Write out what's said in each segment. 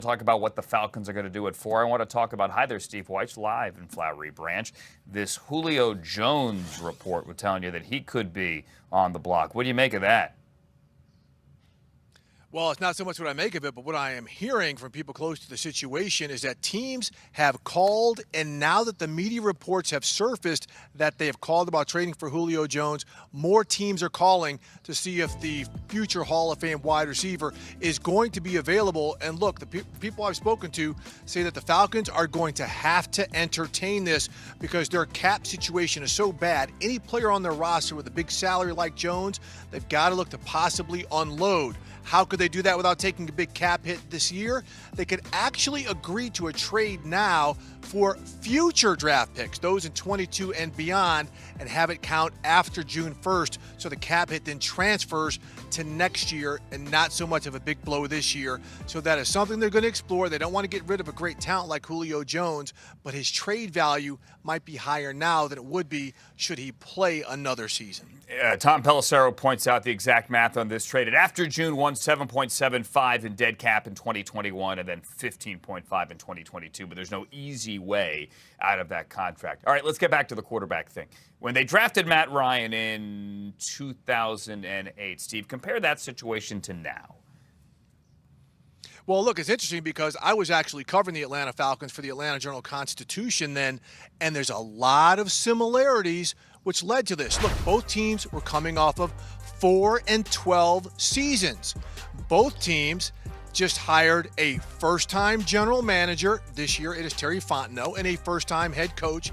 Talk about what the Falcons are going to do at 4. I want to talk about, hi there, Steve Wyche, live in Flowery Branch. This Julio Jones report was telling you that he could be on the block. What do you make of that? Well, it's not so much what I make of it, but what I am hearing from people close to the situation is that teams have called, and now that the media reports have surfaced that they have called about trading for Julio Jones, more teams are calling to see if the future Hall of Fame wide receiver is going to be available. And look, the people I've spoken to say that the Falcons are going to have to entertain this because their cap situation is so bad. Any player on their roster with a big salary like Jones, they've got to look to possibly unload. How could they do that without taking a big cap hit this year? They could actually agree to a trade now for future draft picks, those in 22 and beyond, and have it count after June 1st, so the cap hit then transfers to next year and not so much of a big blow this year. So that is something they're going to explore. They don't want to get rid of a great talent like Julio Jones, but his trade value might be higher now than it would be should he play another season. Tom Pelissero points out the exact math on this trade. After June 1, 7.75 in dead cap in 2021 and then 15.5 in 2022, but there's no easy way out of that contract. All right, let's get back to the quarterback thing. When they drafted Matt Ryan in 2008, Steve, compare that situation to now. Well, look, it's interesting because I was actually covering the Atlanta Falcons for the Atlanta Journal-Constitution then, and there's a lot of similarities which led to this. Look, both teams were coming off of 4-12 seasons. Both teams just hired a first-time general manager. This year it is Terry Fontenot, and a first-time head coach.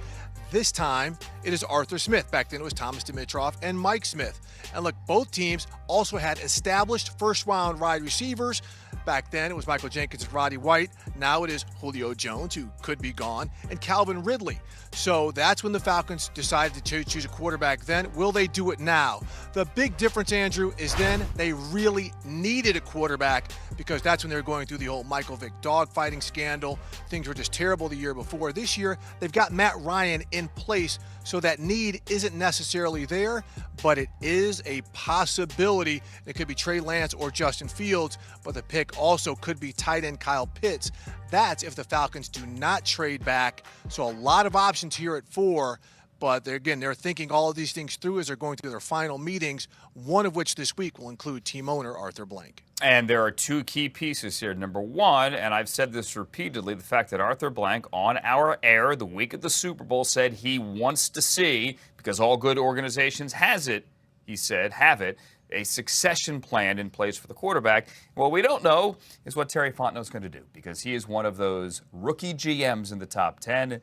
This time it is Arthur Smith. Back then it was Thomas Dimitroff and Mike Smith. And look, both teams also had established first-round wide receivers. Back then, it was Michael Jenkins and Roddy White. Now it is Julio Jones, who could be gone, and Calvin Ridley. So that's when the Falcons decided to choose a quarterback then. Will they do it now? The big difference, Andrew, is then they really needed a quarterback because that's when they were going through the whole Michael Vick dogfighting scandal. Things were just terrible the year before. This year, they've got Matt Ryan in place, so that need isn't necessarily there, but it is a possibility. It could be Trey Lance or Justin Fields, but the pick also could be tight end Kyle Pitts. That's if the Falcons do not trade back. So a lot of options here at 4, but they're thinking all of these things through as they're going through their final meetings, one of which this week will include team owner Arthur Blank. And there are two key pieces here. Number one, and I've said this repeatedly, the fact that Arthur Blank on our air the week of the Super Bowl said he wants to see, because all good organizations have it, a succession plan in place for the quarterback. What we don't know is what Terry Fontenot's going to do, because he is one of those rookie GMs in the top 10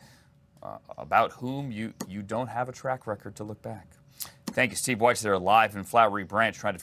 about whom you don't have a track record to look back. Thank you, Steve Wyche, there live in Flowery Branch trying to